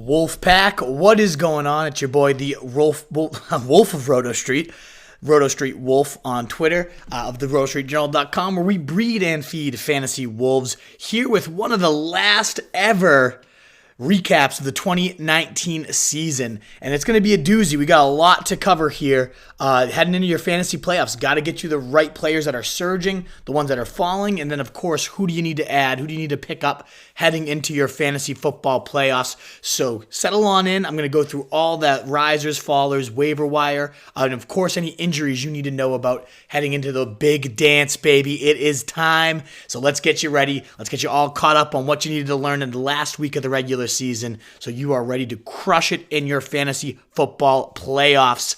Wolfpack, what is going on? It's your boy, the Wolf of Roto Street Wolf on Twitter, of the RotoStreetJournal.com, where we breed and feed fantasy wolves, here with one of the last ever recaps of the 2019 season, and it's going to be a doozy. We got a lot to cover here. Heading into your fantasy playoffs, got to get you the right players that are surging, the ones that are falling, and then, of course, who do you need to add? Who do you need to pick up heading into your fantasy football playoffs? So settle on in. I'm going to go through all that risers, fallers, waiver wire, and, of course, any injuries you need to know about heading into the big dance, baby. It is time. So let's get you ready. Let's get you all caught up on what you needed to learn in the last week of the regular season so you are ready to crush it in your fantasy football playoffs.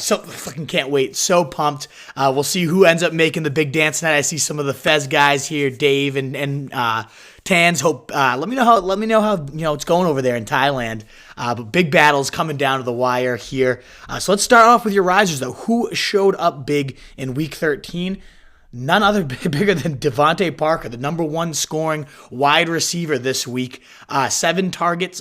So fucking can't wait. So pumped. We'll see who ends up making the big dance tonight. I see some of the Fez guys here, Dave and Tans. Hope let me know how it's going over there in Thailand. But big battles coming down to the wire here. So let's start off with your risers though. Who showed up big in week 13? None other bigger than Devontae Parker, the number one scoring wide receiver this week. 7 catches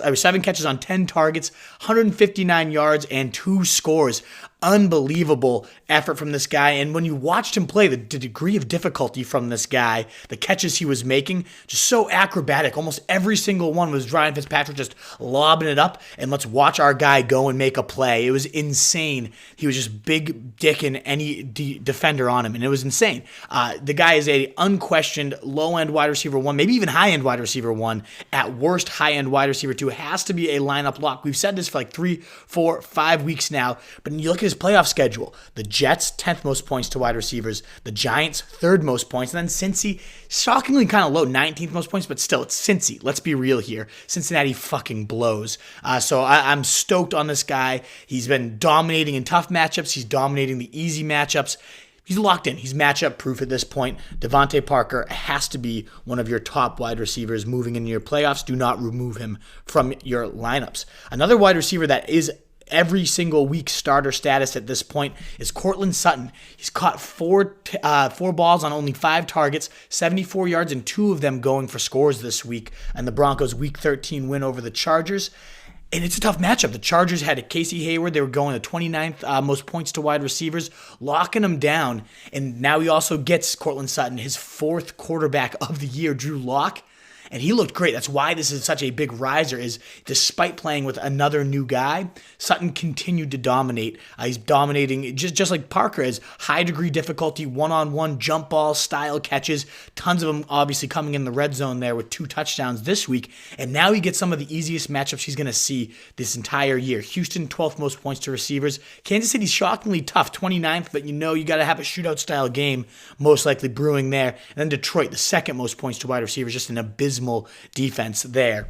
on 10 targets, 159 yards, and 2 scores. Unbelievable effort from this guy. And when you watched him play, the degree of difficulty from this guy, the catches he was making, just so acrobatic. Almost every single one was Ryan Fitzpatrick just lobbing it up, and let's watch our guy go and make a play. It was insane. He was just big dicking any defender on him, and it was insane. The guy is a unquestioned low-end wide receiver 1, maybe even high-end wide receiver 1. At worst, high-end wide receiver 2. Has to be a lineup lock. We've said this for like 3, 4, 5 weeks now, but you look at his playoff schedule. The Jets, 10th most points to wide receivers. The Giants, 3rd most points. And then Cincy, shockingly kind of low, 19th most points, but still, it's Cincy. Let's be real here. Cincinnati fucking blows. So I'm stoked on this guy. He's been dominating in tough matchups. He's dominating the easy matchups. He's locked in. He's matchup proof at this point. Devontae Parker has to be one of your top wide receivers moving into your playoffs. Do not remove him from your lineups. Another wide receiver that is every single week starter status at this point is Courtland Sutton. He's caught four balls on only 5 targets, 74 yards, and 2 of them going for scores this week, and the Broncos' Week 13 win over the Chargers. And it's a tough matchup. The Chargers had Casey Hayward. They were going the 29th most points to wide receivers, locking him down. And now he also gets Courtland Sutton, his 4th quarterback of the year, Drew Lock. And he looked great. That's why this is such a big riser, is despite playing with another new guy, Sutton continued to dominate. He's dominating just like Parker is. High degree difficulty, one-on-one jump ball style catches. Tons of them obviously coming in the red zone there with 2 touchdowns this week. And now he gets some of the easiest matchups he's going to see this entire year. Houston, 12th most points to receivers. Kansas City's shockingly tough, 29th, but you got to have a shootout style game most likely brewing there. And then Detroit, the 2nd most points to wide receivers, just an abysmal defense there.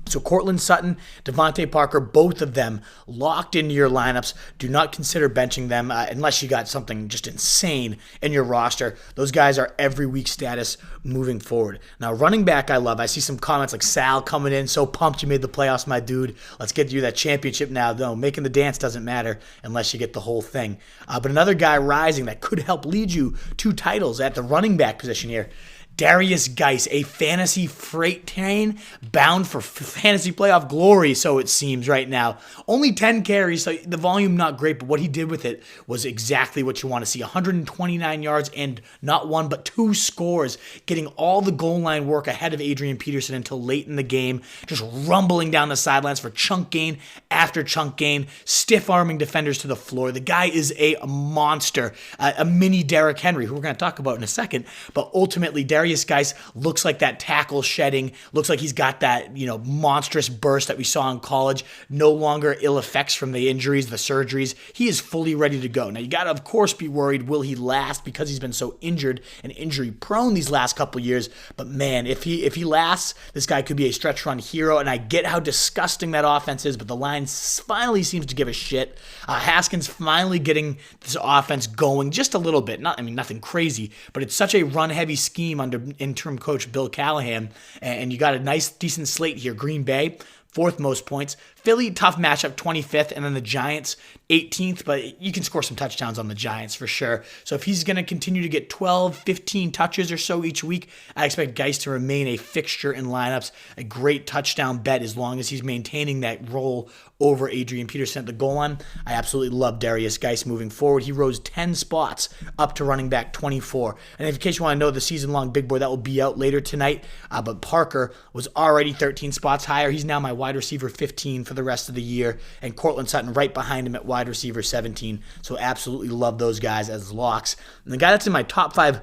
So Courtland Sutton, Devontae Parker, both of them locked into your lineups. Do not consider benching them unless you got something just insane in your roster. Those guys are every week status moving forward. Now, running back I love. I see some comments like Sal coming in. So pumped you made the playoffs, my dude. Let's get you that championship now. No, making the dance doesn't matter unless you get the whole thing. But another guy rising that could help lead you to titles at the running back position here. Darius Geis, a fantasy freight train bound for fantasy playoff glory, so it seems right now. Only 10 carries, so the volume not great, but what he did with it was exactly what you want to see. 129 yards and not 1 but 2 scores, getting all the goal line work ahead of Adrian Peterson until late in the game, just rumbling down the sidelines for chunk gain after chunk gain, stiff-arming defenders to the floor. The guy is a monster, a mini Derrick Henry, who we're going to talk about in a second, but ultimately Darius Geis looks like that tackle shedding, looks like he's got that, monstrous burst that we saw in college, no longer ill effects from the injuries, the surgeries. He is fully ready to go. Now, you got to, of course, be worried, will he last, because he's been so injured and injury prone these last couple years. But man, if he lasts, this guy could be a stretch run hero, and I get how disgusting that offense is, but the line finally seems to give a shit. Haskins finally getting this offense going just a little bit. Nothing crazy, but it's such a run-heavy scheme under interim coach Bill Callahan, and you got a nice, decent slate here. Green Bay, 4th most points. Philly, tough matchup, 25th, and then the Giants, 18th, but you can score some touchdowns on the Giants for sure. So if he's going to continue to get 12, 15 touches or so each week, I expect Geis to remain a fixture in lineups, a great touchdown bet as long as he's maintaining that role over Adrian Peterson at the goal line. I absolutely love Darius Geis moving forward. He rose 10 spots up to running back 24. And in case you want to know the season-long big board, that will be out later tonight. But Parker was already 13 spots higher. He's now my wide receiver 15 for the rest of the year. And Cortland Sutton right behind him at wide receiver 17. So absolutely love those guys as locks. And the guy that's in my top 5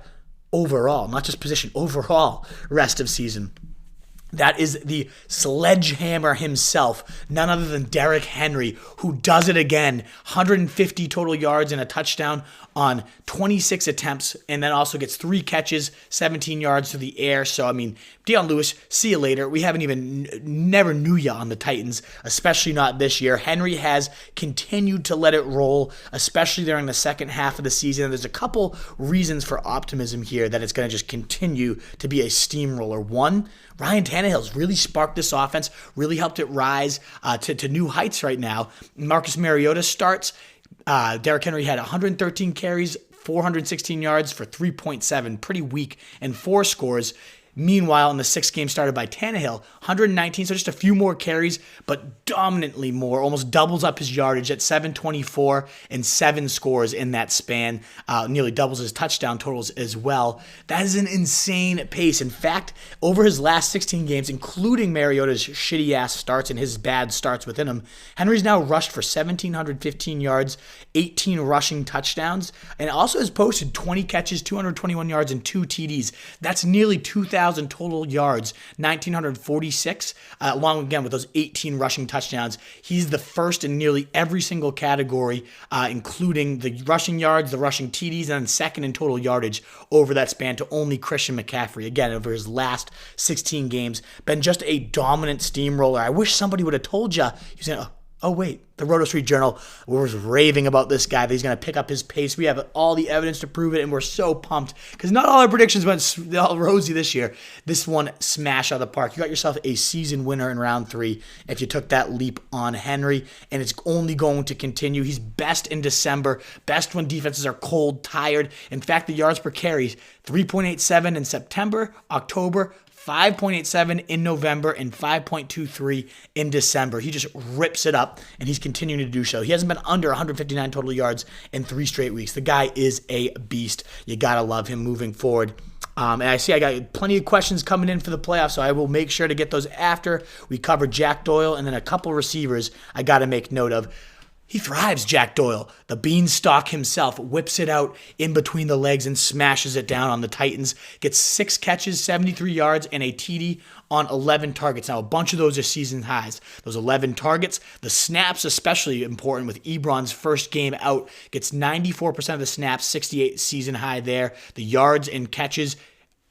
overall, not just position, overall rest of season, that is the sledgehammer himself, none other than Derrick Henry, who does it again. 150 total yards and a touchdown on 26 attempts, and then also gets 3 catches, 17 yards through the air. So, I mean, Deion Lewis, see you later. We haven't even, never knew ya on the Titans, especially not this year. Henry has continued to let it roll, especially during the second half of the season. And there's a couple reasons for optimism here that it's going to just continue to be a steamroller. One, Ryan Tannehill's really sparked this offense, really helped it rise to new heights right now. Marcus Mariota starts. Derrick Henry had 113 carries, 416 yards for 3.7, pretty weak, and 4 scores. Meanwhile, in the 6th game started by Tannehill, 119, so just a few more carries, but dominantly more, almost doubles up his yardage at 724 and 7 scores in that span, nearly doubles his touchdown totals as well. That is an insane pace. In fact, over his last 16 games, including Mariota's shitty-ass starts and his bad starts within him, Henry's now rushed for 1,715 yards, 18 rushing touchdowns, and also has posted 20 catches, 221 yards, and 2 TDs. That's nearly 2,000 total yards, 1,946, along again with those 18 rushing touchdowns. He's the first in nearly every single category, including the rushing yards, the rushing TDs, and then second in total yardage over that span to only Christian McCaffrey. Again, over his last 16 games, been just a dominant steamroller. I wish somebody would have told you. He was going to, oh wait, the Roto Street Journal was raving about this guy, that he's going to pick up his pace. We have all the evidence to prove it, and we're so pumped because not all our predictions went all rosy this year. This one smashed out of the park. You got yourself a season winner in round 3 if you took that leap on Henry, and it's only going to continue. He's best in December, best when defenses are cold, tired. In fact, the yards per carry, 3.87 in September, October, 5.87 in November, and 5.23 in December. He just rips it up, and he's continuing to do so. He hasn't been under 159 total yards in 3 straight weeks. The guy is a beast. You got to love him moving forward. And I see I got plenty of questions coming in for the playoffs, so I will make sure to get those after we cover Jack Doyle, and then a couple receivers I got to make note of. He thrives, Jack Doyle. The beanstalk himself whips it out in between the legs and smashes it down on the Titans. Gets 6 catches, 73 yards, and a TD on 11 targets. Now, a bunch of those are season highs. Those 11 targets, the snaps especially important with Ebron's first game out. Gets 94% of the snaps, 68 season high there. The yards and catches,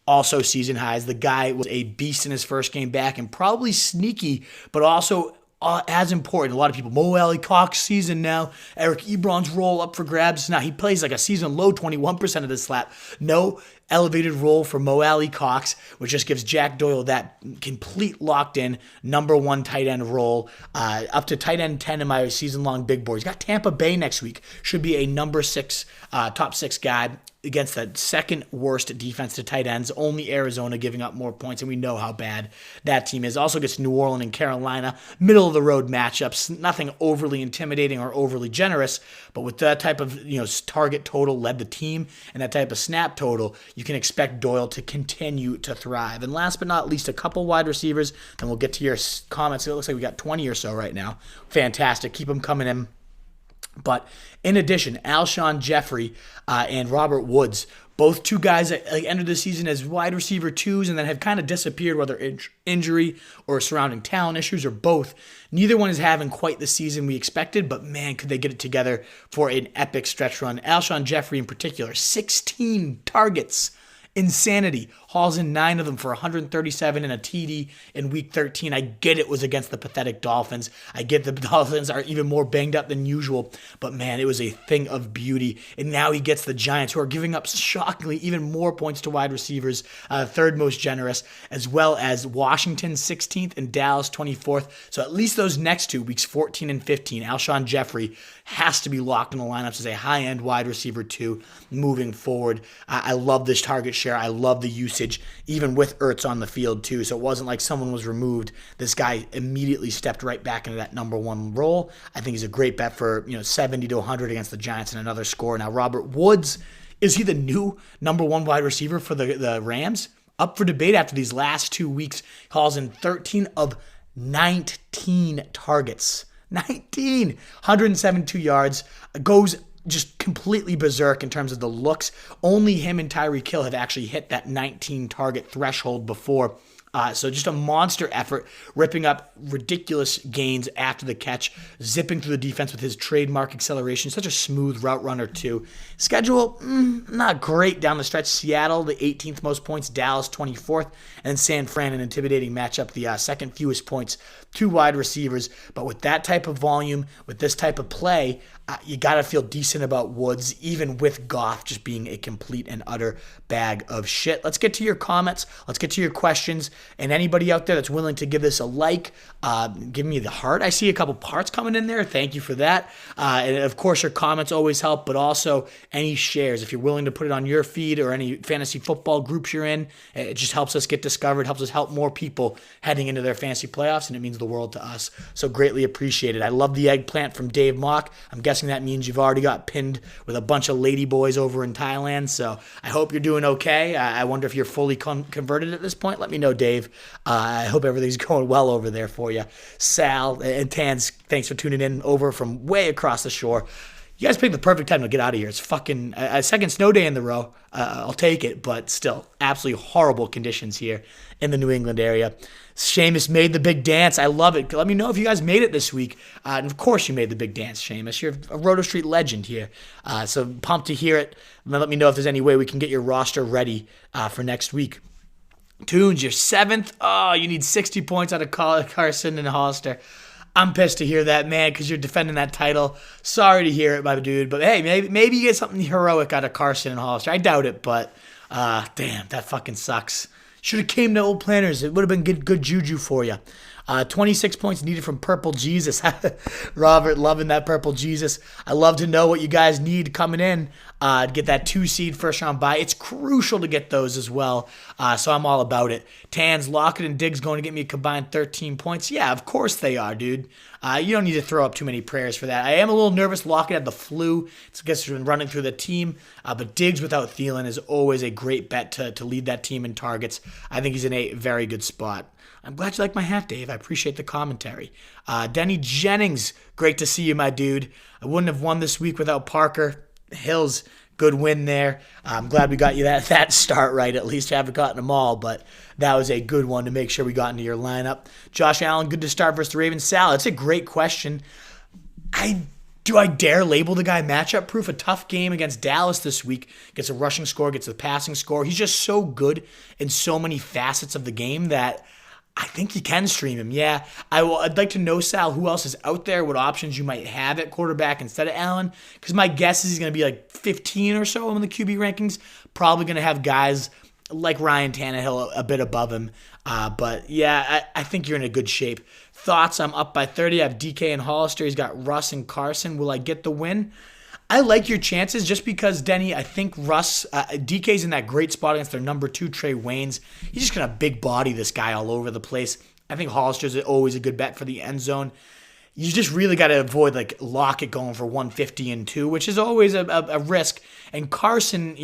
also season highs. The guy was a beast in his first game back and probably sneaky, but also as important. A lot of people, Mo Alley Cox season now. Eric Ebron's role up for grabs. Now he plays like a season low 21% of the slap. No elevated role for Mo Alley Cox, which just gives Jack Doyle that complete locked-in number 1 tight end role. Up to tight end 10 in my season-long big board. He's got Tampa Bay next week. Should be a number 6, top 6 guy against the second worst defense to tight ends, only Arizona giving up more points, and we know how bad that team is. Also gets New Orleans and Carolina, middle of the road matchups, nothing overly intimidating or overly generous, but with that type of target total led the team and that type of snap total, you can expect Doyle to continue to thrive. And last but not least, a couple wide receivers, and we'll get to your comments. It looks like we got 20 or so right now. Fantastic. Keep them coming in. But in addition, Alshon Jeffrey and Robert Woods, both 2 guys that entered the season as wide receiver 2s and then have kind of disappeared, whether injury or surrounding talent issues or both. Neither one is having quite the season we expected, but man, could they get it together for an epic stretch run. Alshon Jeffrey in particular, 16 targets. Insanity. hauls in 9 of them for 137 and a TD in week 13. I get it was against the pathetic Dolphins. I get the Dolphins are even more banged up than usual, but man, it was a thing of beauty. And now he gets the Giants, who are giving up shockingly even more points to wide receivers, third most generous, as well as Washington 16th and Dallas 24th. So at least those next two, weeks 14 and 15, Alshon Jeffrey has to be locked in the lineups as a high-end wide receiver too moving forward. I love this target share. I love the usage, even with Ertz on the field too. So it wasn't like someone was removed. This guy immediately stepped right back into that number one role. I think he's a great bet for 70 to 100 against the Giants and another score. Now Robert Woods, is he the new number one wide receiver for the Rams? Up for debate after these last 2 weeks. Calls in 13 of 19 targets. 19, 172 yards, goes just completely berserk in terms of the looks. Only him and Tyreek Hill have actually hit that 19 target threshold before. So just a monster effort, ripping up ridiculous gains after the catch, zipping through the defense with his trademark acceleration. Such a smooth route runner too. Schedule, not great down the stretch. Seattle, the 18th most points. Dallas, 24th. And then San Fran, an intimidating matchup, the second fewest points. 2 wide receivers. But with that type of volume, with this type of play, you got to feel decent about Woods, even with Goff just being a complete and utter bag of shit. Let's get to your comments. Let's get to your questions. And anybody out there that's willing to give this a like, give me the heart. I see a couple parts coming in there. Thank you for that. And of course, your comments always help, but also any shares. If you're willing to put it on your feed or any fantasy football groups you're in, it just helps us get discovered, helps us help more people heading into their fantasy playoffs, and it means the world to us. So greatly appreciated. I love the eggplant from Dave Mock. I'm guessing that means you've already got pinned with a bunch of lady boys over in Thailand. So I hope you're doing okay. I wonder if you're fully converted at this point. Let me know, Dave. I hope everything's going well over there for you. Sal and Tans, thanks for tuning in over from way across the shore. You guys picked the perfect time to get out of here. It's fucking a second snow day in the row. I'll take it, but still, absolutely horrible conditions here in the New England area. Seamus made the big dance. I love it. Let me know if you guys made it this week. And of course you made the big dance, Seamus. You're a Roto Street legend here. So pumped to hear it. Let me know if there's any way we can get your roster ready for next week. Tunes, you're 7th. Oh, you need 60 points out of Carson and Hollister. I'm pissed to hear that, man, because you're defending that title. Sorry to hear it, my dude. But hey, maybe you get something heroic out of Carson and Hollister. I doubt it, but damn, that fucking sucks. Should have came to Old Planners. It would have been good juju for you. 26 points needed from Purple Jesus. Robert, loving that Purple Jesus. I love to know what you guys need coming in to get that 2-seed first round bye. It's crucial to get those as well, so I'm all about it. Tans, Lockett, and Diggs going to get me a combined 13 points. Yeah, of course they are, dude. You don't need to throw up too many prayers for that. I am a little nervous. Lockett had the flu. It's, I guess, been running through the team. But Diggs without Thielen is always a great bet to lead that team in targets. I think he's in a very good spot. I'm glad you like my hat, Dave. I appreciate the commentary. Denny Jennings, great to see you, my dude. I wouldn't have won this week without Parker. Hills, good win there. I'm glad we got you that start right. At least you haven't gotten them all, but that was a good one to make sure we got into your lineup. Josh Allen, good to start versus the Ravens. Sal, that's a great question. Do I dare label the guy matchup proof? A tough game against Dallas this week. Gets a rushing score, gets a passing score. He's just so good in so many facets of the game that I think you can stream him. Yeah, I'd like to know, Sal, who else is out there, what options you might have at quarterback instead of Allen, because my guess is he's going to be like 15 or so in the QB rankings. Probably going to have guys like Ryan Tannehill a bit above him. But yeah, I think you're in a good shape. Thoughts? I'm up by 30. I have DK and Hollister. He's got Russ and Carson. Will I get the win? I like your chances just because, Denny, I think DK's in that great spot against their number 2, Trey Waynes. He's just going to big body this guy all over the place. I think Hollister's always a good bet for the end zone. You just really got to avoid like Lockett going for 150 and 2, which is always a risk. And Carson,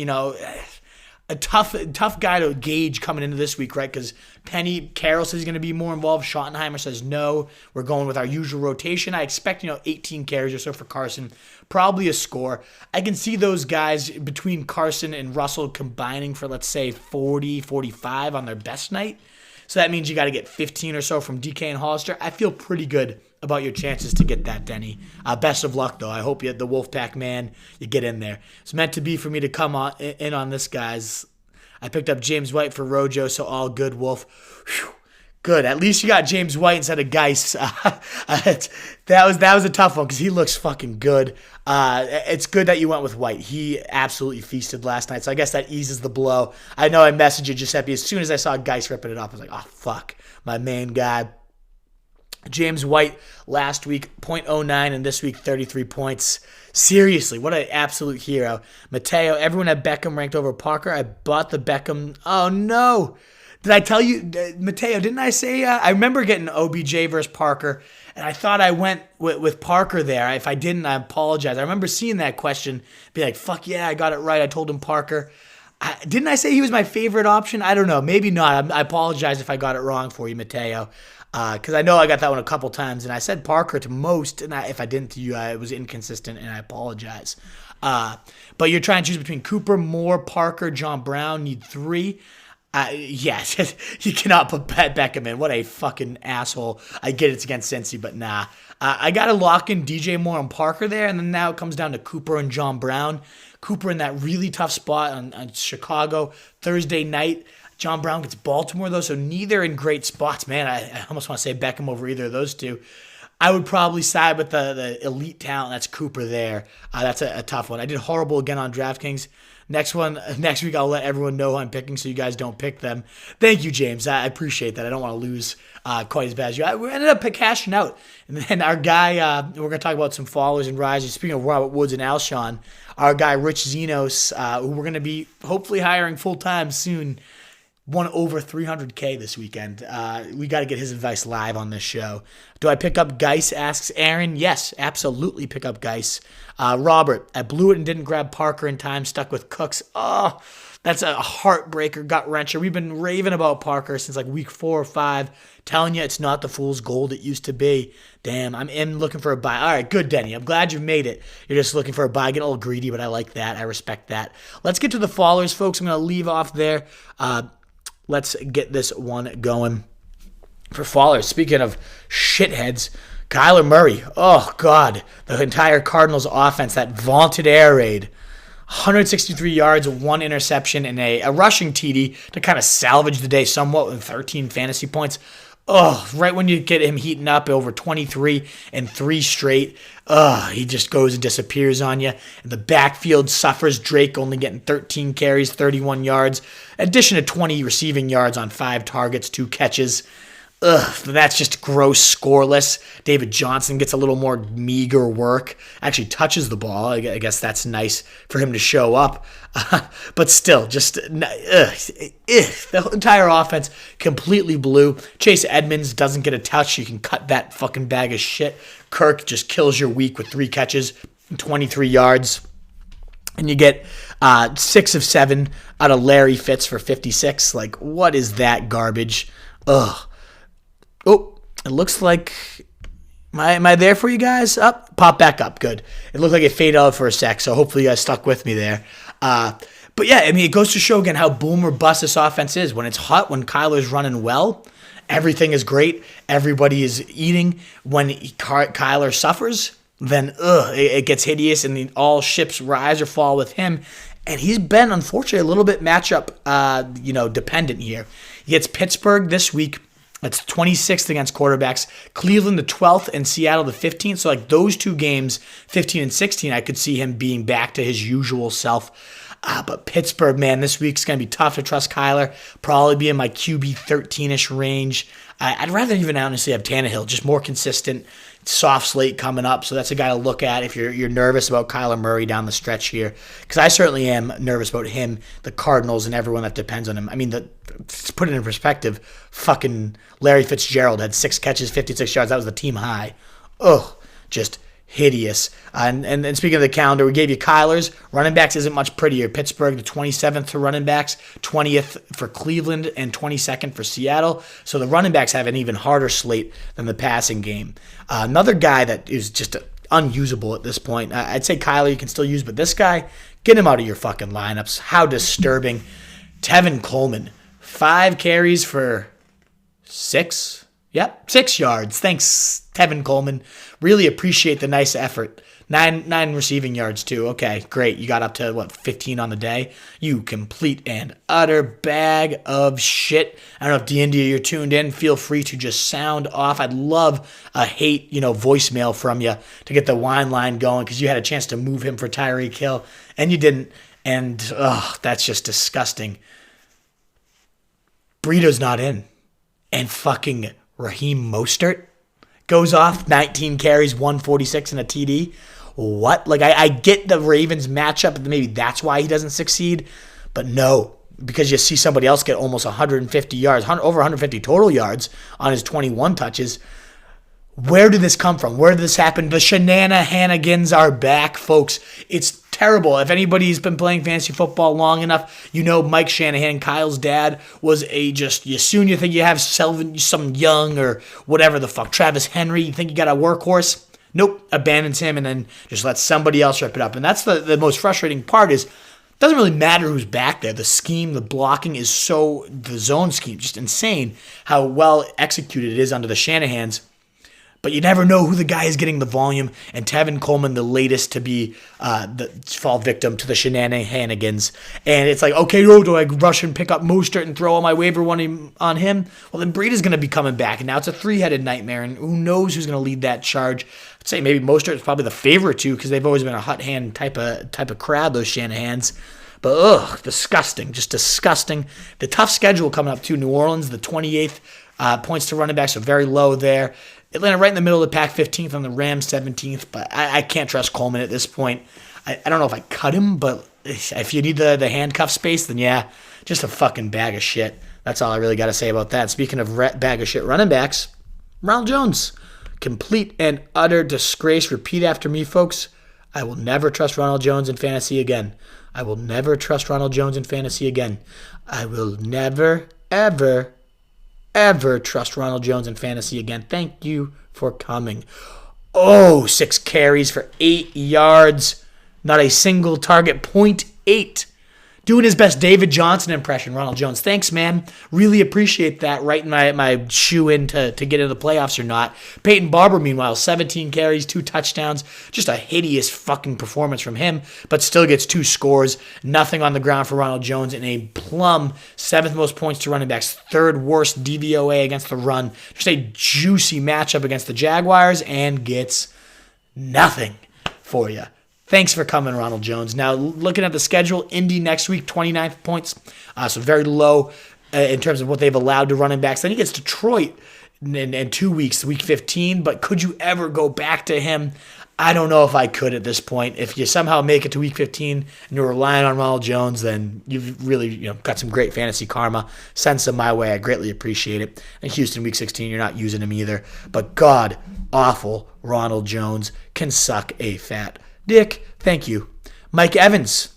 a tough guy to gauge coming into this week, right? Because Carroll says he's going to be more involved. Schottenheimer says no. We're going with our usual rotation. I expect 18 carries or so for Carson. Probably a score. I can see those guys between Carson and Russell combining for, let's say, 40, 45 on their best night. So that means you got to get 15 or so from DK and Hollister. I feel pretty good about your chances to get that, Denny. Best of luck, though. I hope you, the Wolfpack man, you get in there. It's meant to be for me to come in on this, guys. I picked up James White for Rojo, so all good, Wolf. Whew. Good. At least you got James White instead of Geis. That was a tough one because he looks fucking good. It's good that you went with White. He absolutely feasted last night, so I guess that eases the blow. I know I messaged you, Giuseppe, as soon as I saw Geis ripping it up. I was like, oh, fuck, my main guy. James White last week, 0.09, and this week, 33 points. Seriously, what an absolute hero. Mateo, everyone had Beckham ranked over Parker. I bought the Beckham. Oh, no. Did I tell you, Mateo, didn't I say, I remember getting OBJ versus Parker, and I thought I went with Parker there. If I didn't, I apologize. I remember seeing that question, be like, fuck yeah, I got it right. I told him Parker. Didn't I say he was my favorite option? I don't know. Maybe not. I apologize if I got it wrong for you, Mateo, because I know I got that one a couple times, and I said Parker to most, and if I didn't to you, I was inconsistent, and I apologize. But you're trying to choose between Cooper, Moore, Parker, John Brown. Need 3. Yes, you cannot put Pat Beckham in. What a fucking asshole. I get it's against Cincy, but nah. I got to lock in DJ Moore and Parker there, and then now it comes down to Cooper and John Brown. Cooper in that really tough spot on Chicago Thursday night. John Brown gets Baltimore, though, so neither in great spots. Man, I almost want to say Beckham over either of those two. I would probably side with the elite talent. That's Cooper there. That's a tough one. I did horrible again on DraftKings. Next week, I'll let everyone know who I'm picking so you guys don't pick them. Thank you, James. I appreciate that. I don't want to lose quite as bad as you. We ended up cashing out. And then our guy, we're going to talk about some followers and risers. Speaking of Robert Woods and Alshon, our guy, Rich Zenos, who we're going to be hopefully hiring full-time soon, won over 300K this weekend. We got to get his advice live on this show. Do I pick up Geis, asks Aaron. Yes, absolutely pick up Geis. Robert, I blew it and didn't grab Parker in time, stuck with Cooks. Oh, that's a heartbreaker, gut-wrencher. We've been raving about Parker since like week 4 or 5, telling you it's not the fool's gold it used to be. Damn, I'm in looking for a buy. All right, good, Denny. I'm glad you've made it. You're just looking for a buy. Get a little greedy, but I like that. I respect that. Let's get to the followers, folks. I'm going to leave off there. Let's get this one going. For followers, speaking of shitheads, Kyler Murray. Oh, God. The entire Cardinals offense, that vaunted air raid. 163 yards, 1 interception, and a rushing TD to kind of salvage the day somewhat with 13 fantasy points. Oh, right when you get him heating up over 23 and 3 straight, he just goes and disappears on you. And the backfield suffers. Drake only getting 13 carries, 31 yards, addition to 20 receiving yards on 5 targets, 2 catches. That's just gross, scoreless. David Johnson gets a little more meager work. Actually touches the ball. I guess that's nice for him to show up. But still, just the entire offense completely blew. Chase Edmonds doesn't get a touch. You can cut that fucking bag of shit. Kirk just kills your week with 3 catches, 23 yards. And you get 6 of 7 out of Larry Fitz for 56. Like, what is that garbage? Ugh. Oh, it looks like, am I there for you guys? Up, pop back up, good. It looked like it faded out for a sec, so hopefully you guys stuck with me there. But yeah, I mean, it goes to show again how boom or bust this offense is. When it's hot, when Kyler's running well, everything is great. Everybody is eating. When Kyler suffers, then it gets hideous, and all ships rise or fall with him. And he's been, unfortunately, a little bit matchup, dependent here. He gets Pittsburgh this week. That's 26th against quarterbacks. Cleveland the 12th and Seattle the 15th. So like those 2 games, 15 and 16, I could see him being back to his usual self. But Pittsburgh, man, this week's going to be tough to trust Kyler. Probably be in my QB 13-ish range. I'd rather even honestly have Tannehill, just more consistent. Soft slate coming up, so that's a guy to look at if you're nervous about Kyler Murray down the stretch here. Because I certainly am nervous about him, the Cardinals, and everyone that depends on him. I mean, to put it in perspective, fucking Larry Fitzgerald had 6 catches, 56 yards. That was the team high. Just hideous. And speaking of the calendar, we gave you Kyler's. Running backs isn't much prettier. Pittsburgh, the 27th for running backs, 20th for Cleveland, and 22nd for Seattle. So the running backs have an even harder slate than the passing game. Another guy that is just unusable at this point. I'd say Kyler you can still use, but this guy, get him out of your fucking lineups. How disturbing. Tevin Coleman, 5 carries for 6 yards. Thanks, Tevin Coleman. Really appreciate the nice effort Nine receiving yards too. Okay, great. You got up to 15 on the day. You complete and utter bag of shit. I don't know if DeIndia, you're tuned in. Feel free to just sound off. I'd love a hate, voicemail from you to get the wine line going, because you had a chance to move him for Tyreek Hill and you didn't. And that's just disgusting. Burrito's not in, and fucking Raheem Mostert goes off 19 carries, 146 and a TD. What? I get the Ravens matchup, and maybe that's why he doesn't succeed. But no, because you see somebody else get almost 150 yards, over 150 total yards on his 21 touches. Where did this come from? Where did this happen? The shenanigans are back, folks. It's terrible. If anybody's been playing fantasy football long enough, Mike Shanahan, Kyle's dad, was you think you have some young or whatever the fuck, Travis Henry, you think you got a workhorse? Nope, abandons him and then just lets somebody else rip it up. And that's the most frustrating part is, it doesn't really matter who's back there. The scheme, the blocking is the zone scheme, just insane how well executed it is under the Shanahans. But you never know who the guy is getting the volume. And Tevin Coleman, the latest to be fall victim to the shenanigans. And it's okay, do I rush and pick up Mostert and throw all my waiver one on him? Well, then Breed is going to be coming back. And now it's a three-headed nightmare. And who knows who's going to lead that charge. I'd say maybe Mostert is probably the favorite too, because they've always been a hot hand type of crowd, those Shanahans. But disgusting, just disgusting. The tough schedule coming up too. New Orleans, the 28th points to running backs, so very low there. Atlanta right in the middle of the pack, 15th, on the Rams 17th, but I can't trust Coleman at this point. I don't know if I cut him, but if you need the handcuff space, then yeah, just a fucking bag of shit. That's all I really got to say about that. Speaking of bag of shit running backs, Ronald Jones, complete and utter disgrace. Repeat after me, folks. I will never trust Ronald Jones in fantasy again. I will never trust Ronald Jones in fantasy again. I will never, ever trust Ronald Jones in fantasy again. Thank you for coming. 6 carries for 8 yards. Not a single target. 0.8. Doing his best David Johnson impression, Ronald Jones. Thanks, man. Really appreciate that. Right in my shoe in to get into the playoffs or not. Peyton Barber, meanwhile, 17 carries, 2 touchdowns. Just a hideous fucking performance from him, but still gets 2 scores. Nothing on the ground for Ronald Jones in a plum 7th most points to running backs, 3rd worst DVOA against the run. Just a juicy matchup against the Jaguars, and gets nothing for you. Thanks for coming, Ronald Jones. Now, looking at the schedule, Indy next week, 29 points. So very low in terms of what they've allowed to running backs. Then he gets Detroit in 2 weeks, week 15. But could you ever go back to him? I don't know if I could at this point. If you somehow make it to week 15 and you're relying on Ronald Jones, then you've really got some great fantasy karma. Send some my way. I greatly appreciate it. And Houston, week 16, you're not using him either. But God, awful Ronald Jones can suck a fat dick. Thank you. Mike Evans.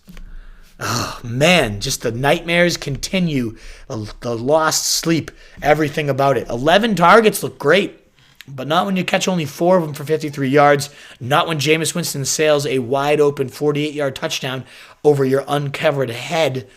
Oh, man, just the nightmares continue. The lost sleep, everything about it. 11 targets look great, but not when you catch only 4 of them for 53 yards. Not when Jameis Winston sails a wide-open 48-yard touchdown over your uncovered head.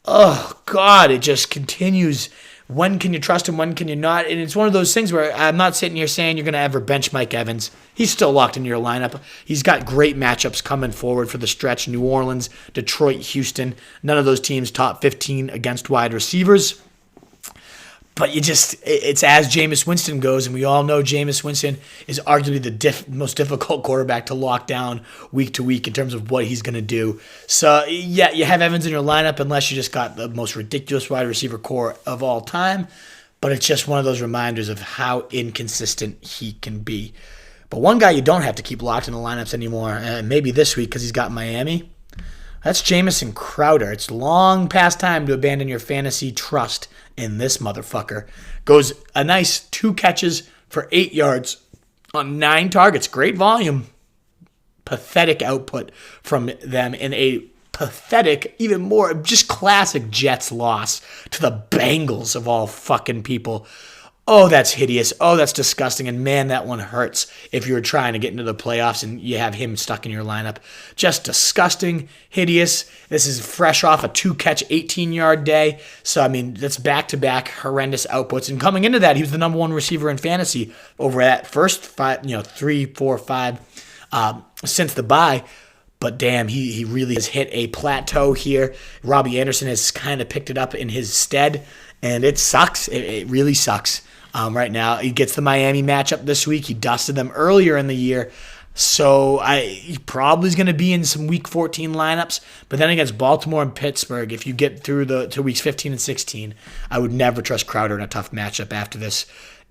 Oh, God, it just continues. When can you trust him? When can you not? And it's one of those things where I'm not sitting here saying you're going to ever bench Mike Evans. He's still locked into your lineup. He's got great matchups coming forward for the stretch. New Orleans, Detroit, Houston. None of those teams top 15 against wide receivers. But it's as Jameis Winston goes, and we all know Jameis Winston is arguably the most difficult quarterback to lock down week to week in terms of what he's going to do. So, yeah, you have Evans in your lineup unless you just got the most ridiculous wide receiver core of all time. But it's just one of those reminders of how inconsistent he can be. But one guy you don't have to keep locked in the lineups anymore, maybe this week because he's got Miami, that's Jamison Crowder. It's long past time to abandon your fantasy trust in this motherfucker. Goes a nice 2 catches for 8 yards on 9 targets. Great volume. Pathetic output from them in a pathetic, even more, just classic Jets loss to the Bengals of all fucking people. Oh, that's hideous. Oh, that's disgusting. And man, that one hurts if you're trying to get into the playoffs and you have him stuck in your lineup. Just disgusting, hideous. This is fresh off a 2-catch, 18-yard day. So, I mean, that's back-to-back horrendous outputs. And coming into that, he was the number 1 receiver in fantasy over that first 3, 4, 5 since the bye. But damn, he really has hit a plateau here. Robbie Anderson has kind of picked it up in his stead, and it sucks. It really sucks right now. He gets the Miami matchup this week. He dusted them earlier in the year. So he probably is going to be in some Week 14 lineups. But then against Baltimore and Pittsburgh, if you get through to Weeks 15 and 16, I would never trust Crowder in a tough matchup after this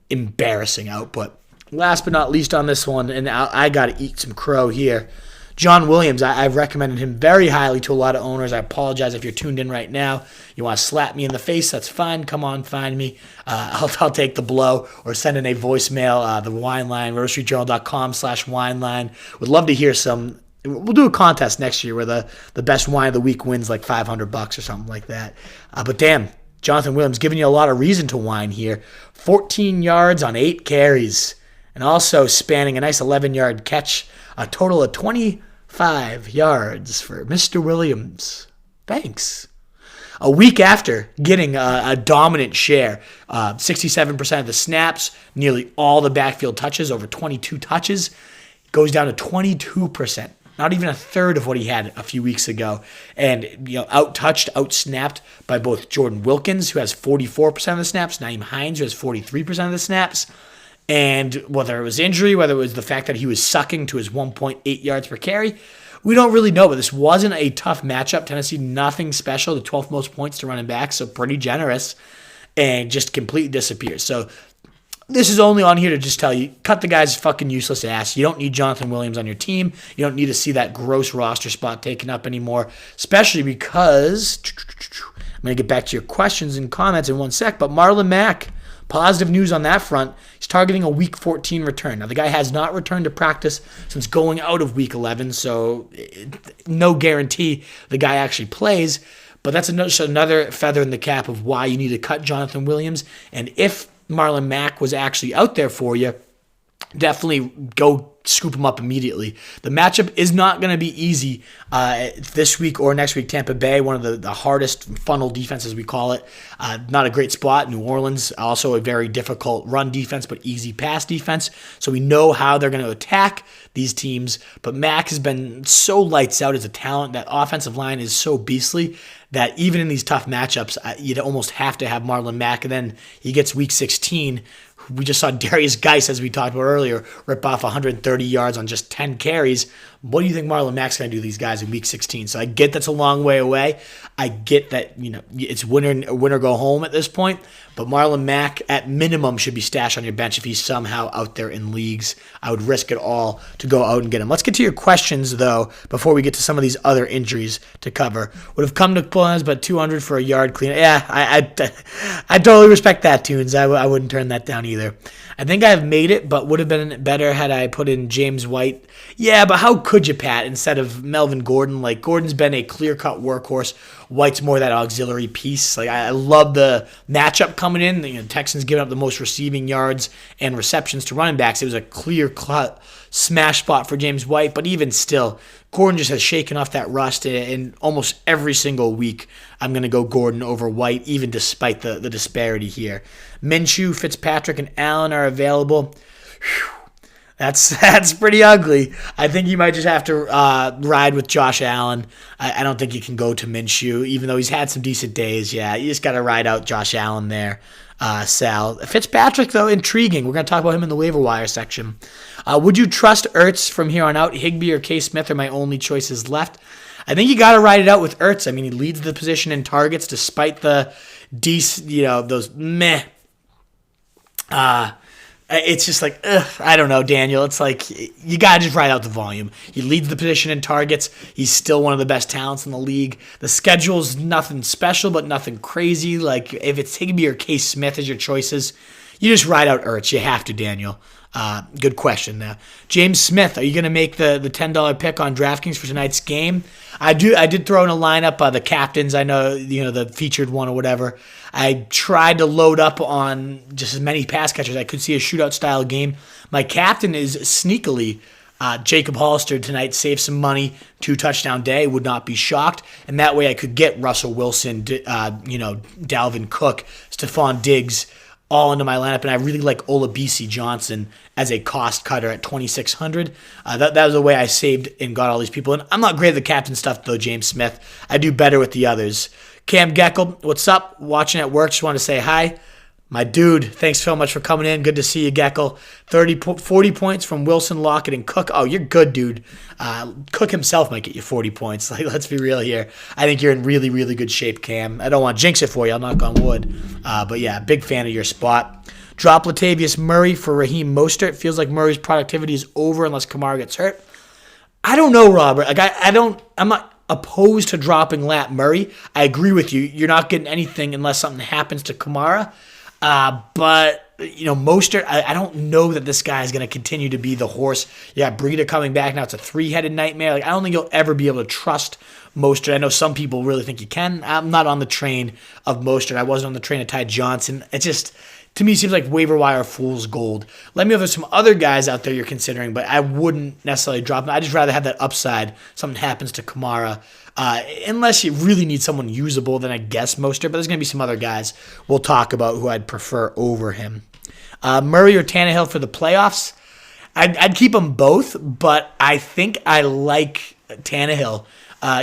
embarrassing output. Last but not least on this one, and I got to eat some crow here, John Williams. I've recommended him very highly to a lot of owners. I apologize if you're tuned in right now. You want to slap me in the face, that's fine. Come on, find me. I'll take the blow, or send in a voicemail, the wine line, rotostreetjournal.com/wine line. Would love to hear some. We'll do a contest next year where the best wine of the week wins like $500 or something like that. But damn, Jonathan Williams giving you a lot of reason to whine here. 14 yards on 8 carries, and also spanning a nice 11-yard catch. A total of 25 yards for Mr. Williams. Thanks. A week after getting a dominant share, 67% of the snaps, nearly all the backfield touches, over 22 touches, goes down to 22%. Not even a third of what he had a few weeks ago. And out-touched, out-snapped by both Jordan Wilkins, who has 44% of the snaps, Nyheim Hines, who has 43% of the snaps. And whether it was injury, whether it was the fact that he was sucking to his 1.8 yards per carry, we don't really know. But this wasn't a tough matchup. Tennessee, nothing special. The 12th most points to running back, so pretty generous. And just completely disappears. So this is only on here to just tell you, cut the guy's fucking useless ass. You don't need Jonathan Williams on your team. You don't need to see that gross roster spot taken up anymore, especially because I'm going to get back to your questions and comments in one sec, but Marlon Mack, positive news on that front. He's targeting a Week 14 return. Now, the guy has not returned to practice since going out of Week 11, so no guarantee the guy actually plays. But that's another feather in the cap of why you need to cut Jonathan Williams. And if Marlon Mack was actually out there for you, definitely go scoop him up immediately. The matchup is not going to be easy this week or next week. Tampa Bay, one of the hardest funnel defenses, we call it. Not a great spot. New Orleans, also a very difficult run defense, but easy pass defense. So we know how they're going to attack these teams. But Mack has been so lights out as a talent. That offensive line is so beastly that even in these tough matchups, you'd almost have to have Marlon Mack. And then he gets Week 16. We just saw Darius Geis, as we talked about earlier, rip off 130 yards on just 10 carries. What do you think Marlon Mack's going to do to these guys in Week 16? So I get that's a long way away. I get that it's win or go home at this point. But Marlon Mack, at minimum, should be stashed on your bench if he's somehow out there in leagues. I would risk it all to go out and get him. Let's get to your questions, though, before we get to some of these other injuries to cover. Would have come to plans, but 200 for a yard clean. Yeah, I totally respect that, Tunes. I wouldn't turn that down either. I think I've made it, but would have been better had I put in James White. Yeah, but how could you, Pat, instead of Melvin Gordon? Like, Gordon's been a clear-cut workhorse. White's more that auxiliary piece. Like, I love the matchup coming in. The Texans giving up the most receiving yards and receptions to running backs. It was a clear-cut smash spot for James White, but even still, Gordon just has shaken off that rust, and almost every single week I'm going to go Gordon over White, even despite the disparity here. Minshew, Fitzpatrick, and Allen are available. Whew. That's pretty ugly. I think you might just have to ride with Josh Allen. I don't think you can go to Minshew, even though he's had some decent days. Yeah, you just got to ride out Josh Allen there, Sal. Fitzpatrick, though, intriguing. We're going to talk about him in the waiver wire section. Would you trust Ertz from here on out? Higbee or K. Smith are my only choices left. I think you got to ride it out with Ertz. I mean, he leads the position in targets despite the those meh. It's just like, I don't know, Daniel. It's like, you got to just ride out the volume. He leads the position in targets. He's still one of the best talents in the league. The schedule's nothing special, but nothing crazy. Like, if it's Higbee or Case Smith as your choices, you just ride out Ertz. You have to, Daniel. Good question there. James Smith, are you going to make the $10 pick on DraftKings for tonight's game? I did throw in a lineup, the captains. I know, the featured one or whatever. I tried to load up on just as many pass catchers. I could see a shootout style game. My captain is sneakily Jacob Hollister tonight. Save some money. 2-touchdown day. Would not be shocked. And that way I could get Russell Wilson, Dalvin Cook, Stephon Diggs all into my lineup, and I really like Olabisi Johnson as a cost cutter at 2,600. That was the way I saved and got all these people. And I'm not great at the captain stuff, though, James Smith. I do better with the others. Cam Geckel, what's up? Watching at work, just want to say hi. My dude, thanks so much for coming in. Good to see you, Geckel. 40 points from Wilson, Lockett, and Cook. Oh, you're good, dude. Cook himself might get you 40 points. Like, let's be real here. I think you're in really, really good shape, Cam. I don't want to jinx it for you. I'll knock on wood. But yeah, big fan of your spot. Drop Latavius Murray for Raheem Mostert. Feels like Murray's productivity is over unless Kamara gets hurt. I don't know, Robert. Like, I'm not opposed to dropping Lat Murray. I agree with you. You're not getting anything unless something happens to Kamara. But, Mostert, I don't know that this guy is going to continue to be the horse. Yeah, Breida coming back now. It's a three-headed nightmare. Like, I don't think you'll ever be able to trust Mostert. I know some people really think you can. I'm not on the train of Mostert. I wasn't on the train of Ty Johnson. It just, to me, seems like waiver wire fool's gold. Let me know if there's some other guys out there you're considering, but I wouldn't necessarily drop them. I'd just rather have that upside. Something happens to Kamara. Unless you really need someone usable, then I guess Mostert. But there's going to be some other guys we'll talk about who I'd prefer over him. Murray or Tannehill for the playoffs? I'd keep them both, but I think I like Tannehill.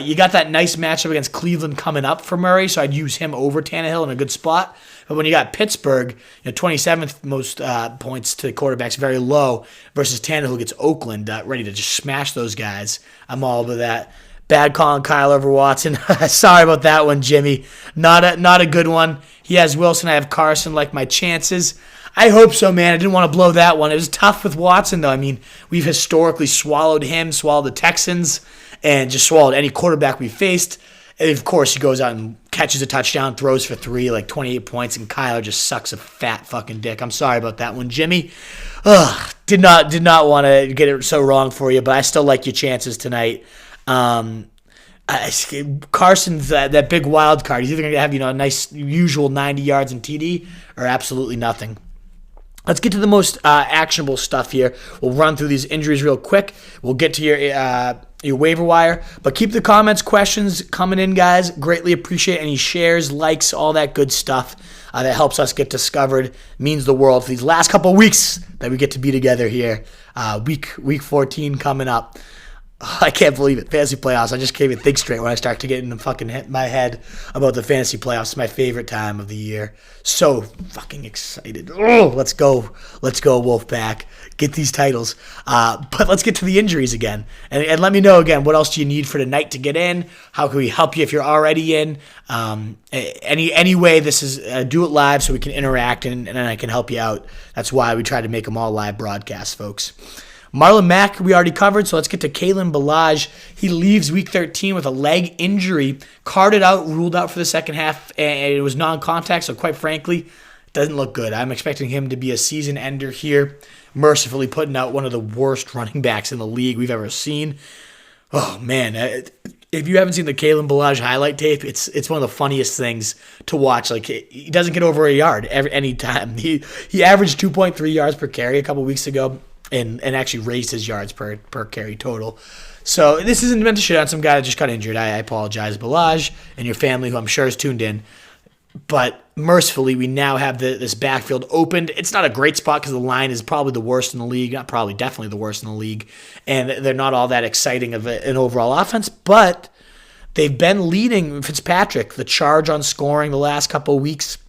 You got that nice matchup against Cleveland coming up for Murray, so I'd use him over Tannehill in a good spot. But when you got Pittsburgh, 27th most points to quarterbacks, very low, versus Tannehill who gets Oakland ready to just smash those guys, I'm all over that. Bad call on Kyle over Watson. Sorry about that one, Jimmy. Not a good one. He has Wilson. I have Carson. Like my chances. I hope so, man. I didn't want to blow that one. It was tough with Watson, though. I mean, we've historically swallowed him, swallowed the Texans, and just swallowed any quarterback we faced. And of course, he goes out and catches a touchdown, throws for 3, like 28 points, and Kyler just sucks a fat fucking dick. I'm sorry about that one, Jimmy. Did not want to get it so wrong for you, but I still like your chances tonight. Carson's that big wild card. He's either going to have a nice usual 90 yards in TD or absolutely nothing. Let's get to the most actionable stuff here. We'll run through these injuries real quick. We'll get to your waiver wire, but keep the comments, questions coming in, guys. Greatly appreciate any shares, likes, all that good stuff. That helps us get discovered. Means the world for these last couple of weeks that we get to be together here. Week 14 coming up. I can't believe it. Fantasy playoffs. I just can't even think straight when I start to get in the fucking my head about the fantasy playoffs. It's my favorite time of the year. So fucking excited. Oh, let's go. Let's go, Wolfpack. Get these titles. But let's get to the injuries again. And let me know again, what else do you need for tonight to get in? How can we help you if you're already in? Any way this is, do it live so we can interact and I can help you out. That's why we try to make them all live broadcasts, folks. Marlon Mack, we already covered, so let's get to Kalen Ballage. He leaves Week 13 with a leg injury, carted out, ruled out for the second half, and it was non-contact, so quite frankly, it doesn't look good. I'm expecting him to be a season ender here, mercifully putting out one of the worst running backs in the league we've ever seen. Oh, man. If you haven't seen the Kalen Ballage highlight tape, it's one of the funniest things to watch. Like, he doesn't get over a yard any time. He averaged 2.3 yards per carry a couple weeks ago. And actually raised his yards per carry total. So this isn't meant to shit on some guy that just got injured. I apologize, Ballage, and your family, who I'm sure is tuned in. But mercifully, we now have this backfield opened. It's not a great spot because the line is probably the worst in the league. Not probably, definitely the worst in the league. And they're not all that exciting of an overall offense. But they've been leading Fitzpatrick the charge on scoring the last couple of weeks.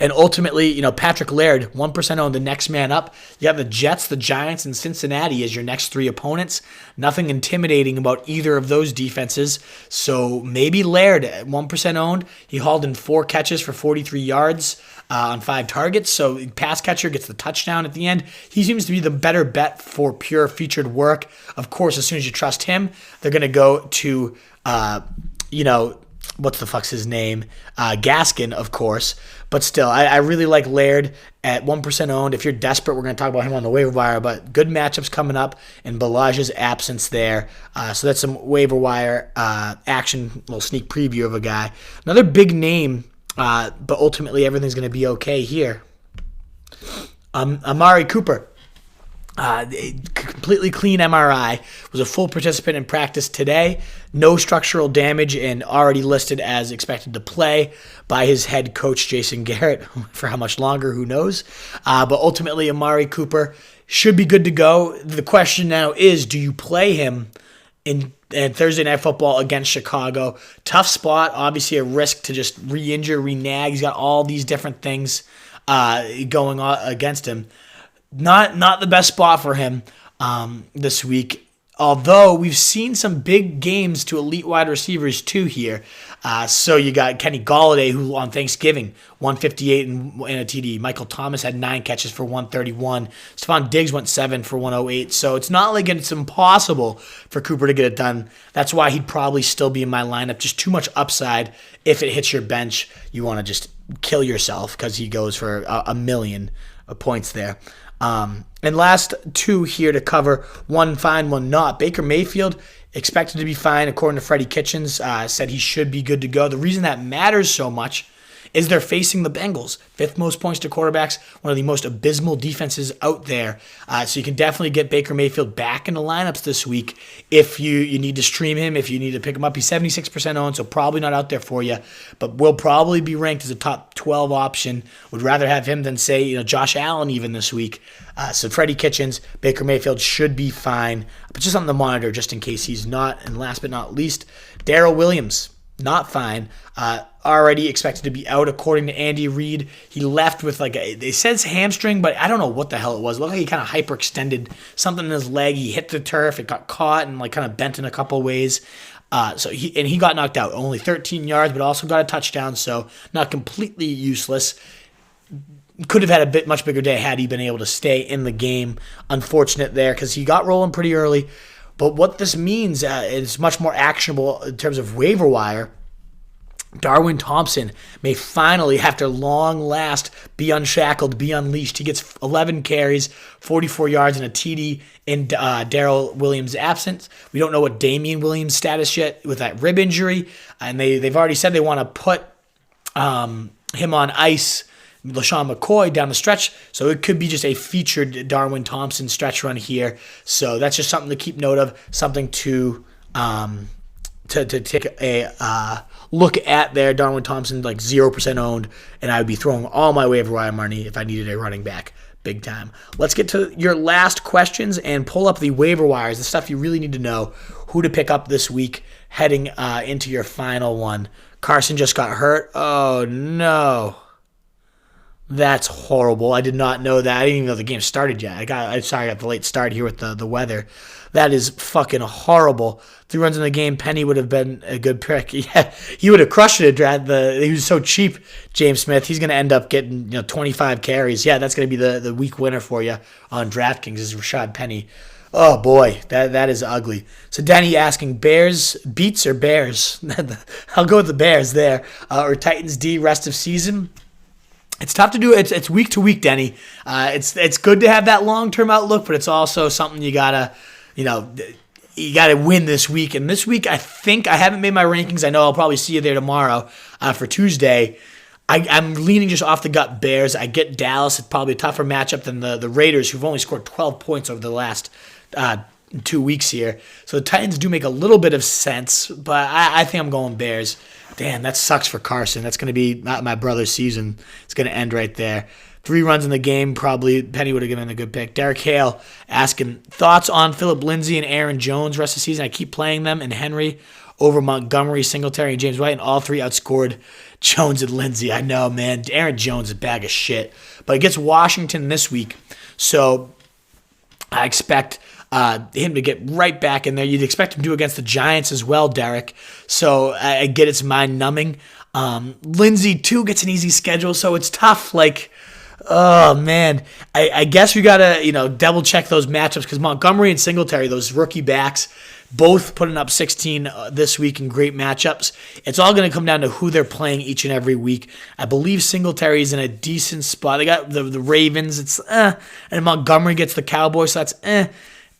And ultimately, Patrick Laird, 1% owned, the next man up. You have the Jets, the Giants, and Cincinnati as your next 3 opponents. Nothing intimidating about either of those defenses. So maybe Laird, 1% owned. He hauled in 4 catches for 43 yards on 5 targets. So pass catcher gets the touchdown at the end. He seems to be the better bet for pure featured work. Of course, as soon as you trust him, they're going to go to, what's the fuck's his name? Gaskin, of course. But still, I really like Laird at 1% owned. If you're desperate, we're going to talk about him on the waiver wire. But good matchups coming up in Ballage's absence there. So that's some waiver wire action, little sneak preview of a guy. Another big name, but ultimately everything's going to be okay here. Amari Cooper. Complete completely clean MRI, was a full participant in practice today, no structural damage, and already listed as expected to play by his head coach, Jason Garrett, for how much longer, who knows. But ultimately, Amari Cooper should be good to go. The question now is, do you play him in Thursday Night Football against Chicago? Tough spot, obviously a risk to just re-injure, renag. He's got all these different things going on against him. Not the best spot for him this week. Although we've seen some big games to elite wide receivers too here. So you got Kenny Golladay, who on Thanksgiving, 158 and a TD. Michael Thomas had 9 catches for 131. Stephon Diggs went 7 for 108. So it's not like it's impossible for Cooper to get it done. That's why he'd probably still be in my lineup. Just too much upside. If it hits your bench, you want to just kill yourself because he goes for a million points there. And last 2 here to cover, one fine, one not. Baker Mayfield expected to be fine, according to Freddie Kitchens, said he should be good to go. The reason that matters so much is they're facing the Bengals. 5th most points to quarterbacks, one of the most abysmal defenses out there. So you can definitely get Baker Mayfield back in the lineups this week if you need to stream him, if you need to pick him up. He's 76% owned, so probably not out there for you, but will probably be ranked as a top 12 option. Would rather have him than, say, Josh Allen even this week. So Freddie Kitchens, Baker Mayfield should be fine, but just something to monitor just in case he's not. And last but not least, Darrell Williams, not fine. Already expected to be out, according to Andy Reid. He left with they said it's hamstring, but I don't know what the hell it was. It looked like he kind of hyperextended something in his leg. He hit the turf, it got caught and kind of bent in a couple ways. So he got knocked out. Only 13 yards, but also got a touchdown, so not completely useless. Could have had a much bigger day had he been able to stay in the game. Unfortunate there because he got rolling pretty early. But what this means is much more actionable in terms of waiver wire. Darwin Thompson may finally, after long last, be unshackled, be unleashed. He gets 11 carries, 44 yards, and a TD in Darrell Williams' absence. We don't know what Damian Williams' status yet with that rib injury, and they've already said they want to put him on ice, LaShawn McCoy down the stretch, so it could be just a featured Darwin Thompson stretch run here. So that's just something to keep note of, something to take a look at there. Darwin Thompson, 0% owned, and I would be throwing all my waiver wire money if I needed a running back. Big time. Let's get to your last questions and pull up the waiver wires, the stuff you really need to know, who to pick up this week heading into your final one. Carson just got hurt. Oh, no. That's horrible. I did not know that. I didn't even know the game started yet. I got the late start here with the weather. That is fucking horrible. 3 runs in the game. Penny would have been a good pick. Yeah, he would have crushed it. He was so cheap, James Smith. He's going to end up getting 25 carries. Yeah, that's going to be the week winner for you on DraftKings is Rashad Penny. Oh boy, that is ugly. So Danny asking, Bears beats or Bears? I'll go with the Bears there. Or Titans D rest of season. It's tough to do. It's week to week, Denny. It's good to have that long-term outlook, but it's also something you gotta win this week. And this week, I think I haven't made my rankings. I know I'll probably see you there tomorrow for Tuesday. I'm leaning just off the gut Bears. I get Dallas. It's probably a tougher matchup than the Raiders, who've only scored 12 points over the last 2 weeks here. So the Titans do make a little bit of sense, but I think I'm going Bears. Damn, that sucks for Carson. That's going to be my brother's season. It's going to end right there. 3 runs in the game, probably. Penny would have given a good pick. Derek Hale asking, thoughts on Phillip Lindsay and Aaron Jones rest of the season? I keep playing them and Henry over Montgomery, Singletary, and James White, and all 3 outscored Jones and Lindsay. I know, man. Aaron Jones is a bag of shit. But it gets Washington this week, so I expect him to get right back in there. You'd expect him to do against the Giants as well, Derek. So I get it's mind-numbing. Lindsay, too, gets an easy schedule, so it's tough. Oh, man. I guess we got to, double-check those matchups because Montgomery and Singletary, those rookie backs, both putting up 16 this week in great matchups. It's all going to come down to who they're playing each and every week. I believe Singletary's in a decent spot. They got the Ravens. It's and Montgomery gets the Cowboys, so that's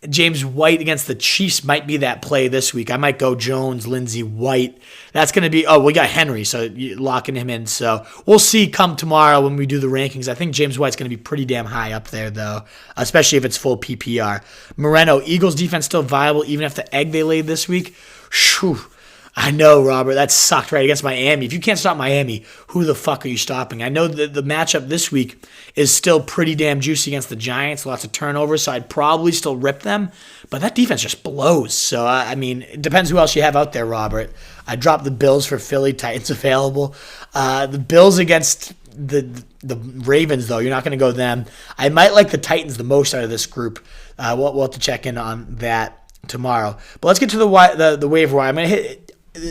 James White against the Chiefs might be that play this week. I might go Jones, Lindsey, White. That's going to be, we got Henry, so you're locking him in. So we'll see come tomorrow when we do the rankings. I think James White's going to be pretty damn high up there, though, especially if it's full PPR. Moreno, Eagles defense still viable even if the egg they laid this week? Whew. I know, Robert, that sucked right against Miami. If you can't stop Miami, who the fuck are you stopping? I know that the matchup this week is still pretty damn juicy against the Giants, lots of turnovers, so I'd probably still rip them, but that defense just blows. So, I mean, it depends who else you have out there, Robert. I dropped the Bills for Philly, Titans available. The Bills against the Ravens, though, you're not going to go them. I might like the Titans the most out of this group. We'll have to check in on that tomorrow. But let's get to the waiver wire. I'm going to hit.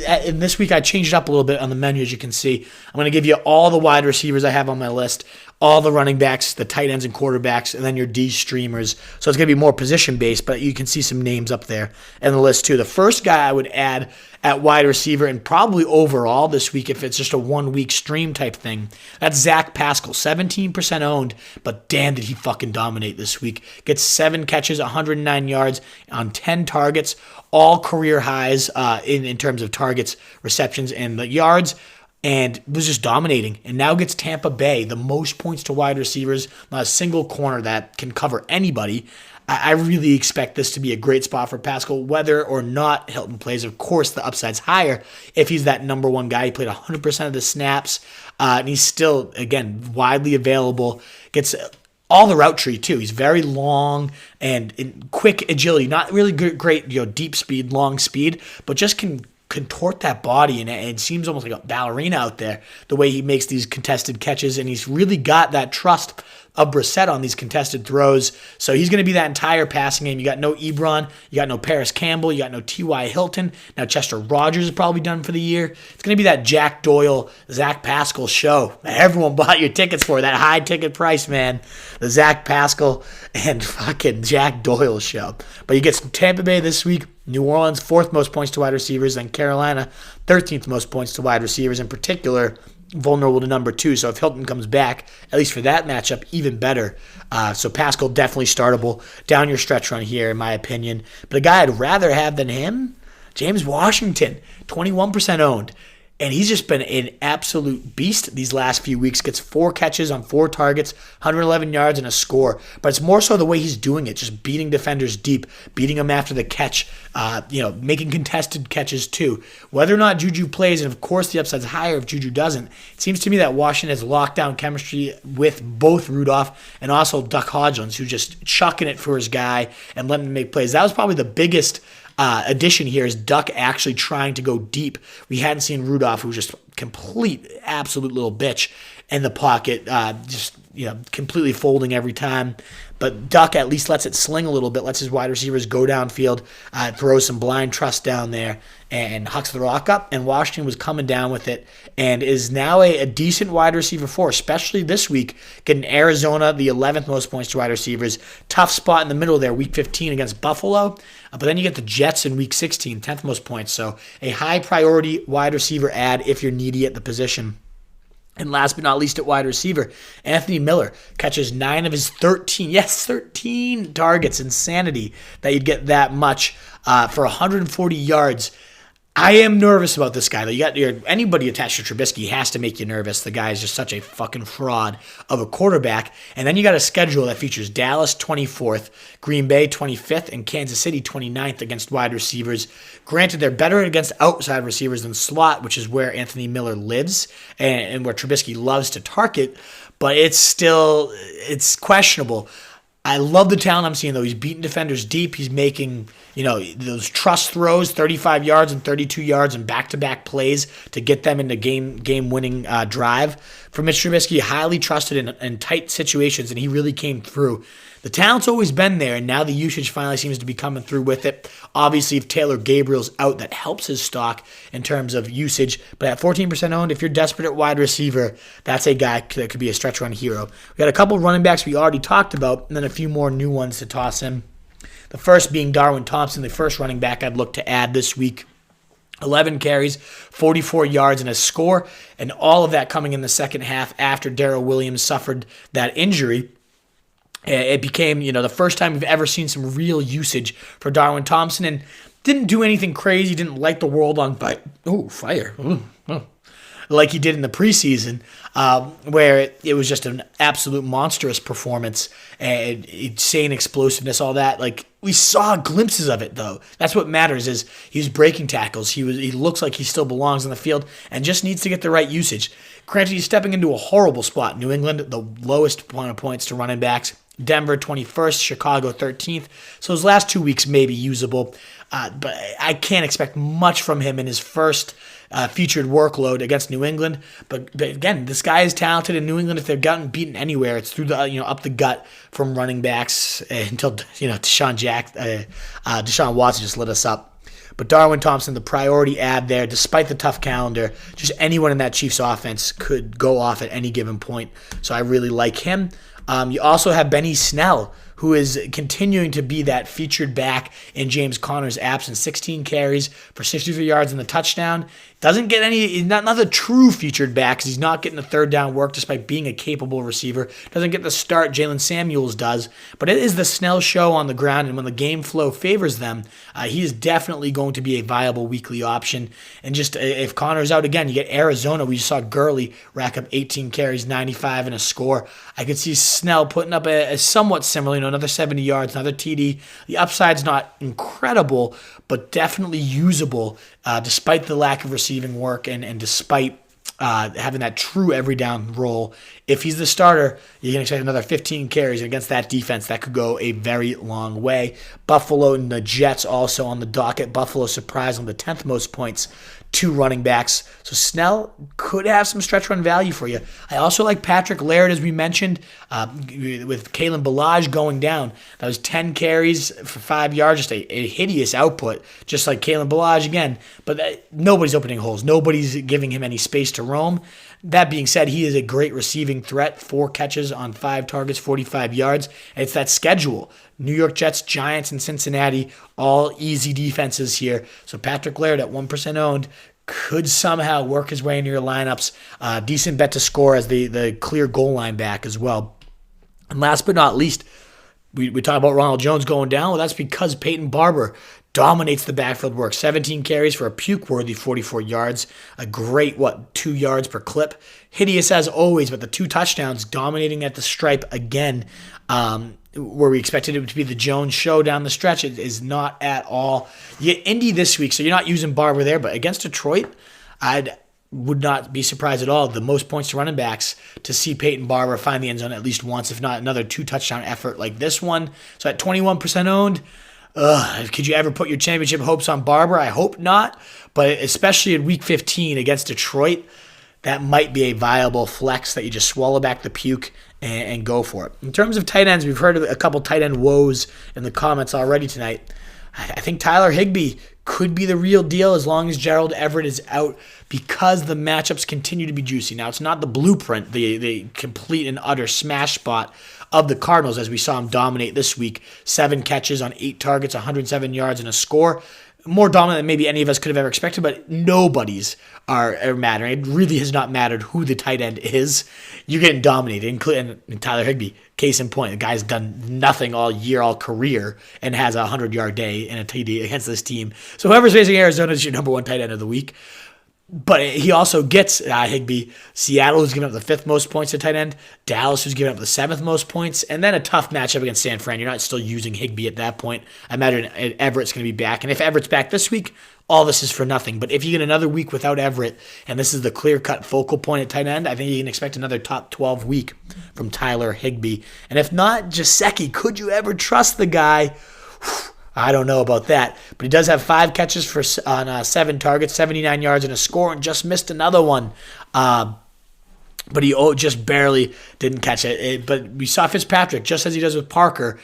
And this week I changed it up a little bit on the menu, as you can see. I'm going to give you all the wide receivers I have on my list, all the running backs, the tight ends and quarterbacks, and then your D streamers. So it's going to be more position-based, but you can see some names up there in the list too. The first guy I would add at wide receiver, and probably overall this week if it's just a one-week stream type thing, that's Zach Pascal, 17% owned, but damn did he fucking dominate this week. Gets 7 catches, 109 yards on 10 targets, all career highs in terms of targets, receptions, and the yards, and was just dominating. And now gets Tampa Bay, the most points to wide receivers, not a single corner that can cover anybody. I really expect this to be a great spot for Pascal, whether or not Hilton plays. Of course, the upside's higher if he's that number one guy. He played 100% of the snaps, and he's still, again, widely available. Gets all the route tree, too. He's very long and in quick agility. Not really great deep speed, long speed, but just can contort that body, and it seems almost like a ballerina out there, the way he makes these contested catches, and he's really got that trust of Brissett on these contested throws. So he's going to be that entire passing game. You got no Ebron, you got no Paris Campbell, you got no T.Y. Hilton. Now Chester Rogers is probably done for the year. It's going to be that Jack Doyle, Zach Pascal show that everyone bought your tickets for, that high ticket price, man. The Zach Pascal and fucking Jack Doyle show. But you get some Tampa Bay this week. New Orleans, 4th most points to wide receivers, then Carolina, 13th most points to wide receivers, in particular vulnerable to number 2. So if Hilton comes back, at least for that matchup, even better. So Pascal definitely startable down your stretch run here, in my opinion. But a guy I'd rather have than him, James Washington, 21% owned. And he's just been an absolute beast these last few weeks. Gets 4 catches on 4 targets, 111 yards and a score. But it's more so the way he's doing it, just beating defenders deep, beating them after the catch, making contested catches too. Whether or not Juju plays, and of course the upside's higher if Juju doesn't, it seems to me that Washington has lockdown chemistry with both Rudolph and also Duck Hodgins, who's just chucking it for his guy and letting him make plays. That was probably the biggest addition here, is Duck actually trying to go deep. We hadn't seen Rudolph, who was just complete, absolute little bitch in the pocket, completely folding every time. But Duck at least lets it sling a little bit, lets his wide receivers go downfield, throws some blind trust down there, and hucks the rock up. And Washington was coming down with it and is now a decent wide receiver for, especially this week, getting Arizona, the 11th most points to wide receivers. Tough spot in the middle there, week 15 against Buffalo. But then you get the Jets in week 16, 10th most points. So a high priority wide receiver add if you're needy at the position. And last but not least at wide receiver, Anthony Miller catches 9 of his 13 targets. Insanity that you'd get that much for 140 yards. I am nervous about this guy, though. Anybody attached to Trubisky has to make you nervous. The guy is just such a fucking fraud of a quarterback. And then you got a schedule that features Dallas 24th, Green Bay 25th, and Kansas City 29th against wide receivers. Granted, they're better against outside receivers than slot, which is where Anthony Miller lives and where Trubisky loves to target. But it's questionable. I love the talent I'm seeing, though. He's beating defenders deep. He's making, those trust throws, 35 yards and 32 yards and back-to-back plays to get them into game-winning drive. For Mitch Trubisky, highly trusted in tight situations, and he really came through. The talent's always been there, and now the usage finally seems to be coming through with it. Obviously, if Taylor Gabriel's out, that helps his stock in terms of usage. But at 14% owned, if you're desperate at wide receiver, that's a guy that could be a stretch run hero. We got a couple running backs we already talked about, and then a few more new ones to toss in. The first being Darwin Thompson, the first running back I'd look to add this week. 11 carries, 44 yards, and a score, and all of that coming in the second half after Darrell Williams suffered that injury. It became, the first time we've ever seen some real usage for Darwin Thompson, and didn't do anything crazy, didn't light the world on fire. Like he did in the preseason, where it was just an absolute monstrous performance and insane explosiveness, all that. Like, we saw glimpses of it, though. That's what matters, is he's breaking tackles. He looks like he still belongs in the field and just needs to get the right usage. Granted, he's stepping into a horrible spot. New England, the lowest amount of points to running backs. Denver, 21st. Chicago, 13th. So his last 2 weeks may be usable. But I can't expect much from him in his first featured workload against New England. But again, this guy is talented in New England. If they've gotten beaten anywhere, it's through the up the gut from running backs until Deshaun Watson just lit us up. But Darwin Thompson, the priority ad there, despite the tough calendar, just anyone in that Chiefs offense could go off at any given point. So I really like him. You also have Benny Snell, who is continuing to be that featured back in James Conner's absence. 16 carries for 63 yards and the touchdown. Doesn't get he's not the true featured back because he's not getting the third down work despite being a capable receiver. Doesn't get the start Jalen Samuels does, but it is the Snell show on the ground, and when the game flow favors them, he is definitely going to be a viable weekly option. And just if Conner's out again, you get Arizona. We just saw Gurley rack up 18 carries, 95 and a score. I could see Snell putting up a somewhat similar, another 70 yards, another TD. The upside's not incredible, but definitely usable despite the lack of receiving work and despite having that true every down role. If he's the starter, you can expect another 15 carries, and against that defense, that could go a very long way. Buffalo and the Jets also on the docket. Buffalo surprised on the 10th most points, 2 running backs. So Snell could have some stretch run value for you. I also like Patrick Laird, as we mentioned, with Kalen Ballage going down. That was 10 carries for 5 yards, just a hideous output, just like Kalen Ballage again. But nobody's opening holes. Nobody's giving him any space to roam. That being said, he is a great receiving threat. 4 catches on 5 targets, 45 yards. And it's that schedule. New York Jets, Giants, and Cincinnati, all easy defenses here. So Patrick Laird at 1% owned could somehow work his way into your lineups. Decent bet to score as the clear goal line back as well. And last but not least, we talk about Ronald Jones going down. Well, that's because Peyton Barber dominates the backfield work. 17 carries for a puke-worthy 44 yards. A great, 2 yards per clip. Hideous as always, but the 2 touchdowns dominating at the stripe again. Where we expected it to be the Jones show down the stretch, it is not at all. You get Indy this week, so you're not using Barber there, but against Detroit, I would not be surprised at all. The most points to running backs to see Peyton Barber find the end zone at least once, if not another 2 touchdown effort like this one. So at 21% owned, could you ever put your championship hopes on Barber? I hope not, but especially in Week 15 against Detroit, that might be a viable flex that you just swallow back the puke and go for it. In terms of tight ends, we've heard of a couple tight end woes in the comments already tonight. I think Tyler Higbee could be the real deal as long as Gerald Everett is out, because the matchups continue to be juicy. Now, it's not the blueprint, the complete and utter smash spot of the Cardinals, as we saw him dominate this week. 7 catches on 8 targets, 107 yards, and a score. More dominant than maybe any of us could have ever expected, but nobody's are mattering. It really has not mattered who the tight end is. You're getting dominated, including Tyler Higbee. Case in point, the guy's done nothing all year, all career, and has a 100-yard day in a TD against this team. So whoever's facing Arizona is your number 1 tight end of the week. But he also gets Higbee. Seattle, who's given up the 5th most points to tight end. Dallas, who's given up the 7th most points. And then a tough matchup against San Fran. You're not still using Higbee at that point. I imagine Everett's going to be back. And if Everett's back this week, all this is for nothing. But if you get another week without Everett, and this is the clear-cut focal point at tight end, I think you can expect another top 12 week from Tyler Higbee. And if not, Gesicki, could you ever trust the guy? I don't know about that, but he does have 5 catches on 7 targets, 79 yards and a score, and just missed another one. But he just barely didn't catch it. But we saw Fitzpatrick, just as he does with Parker,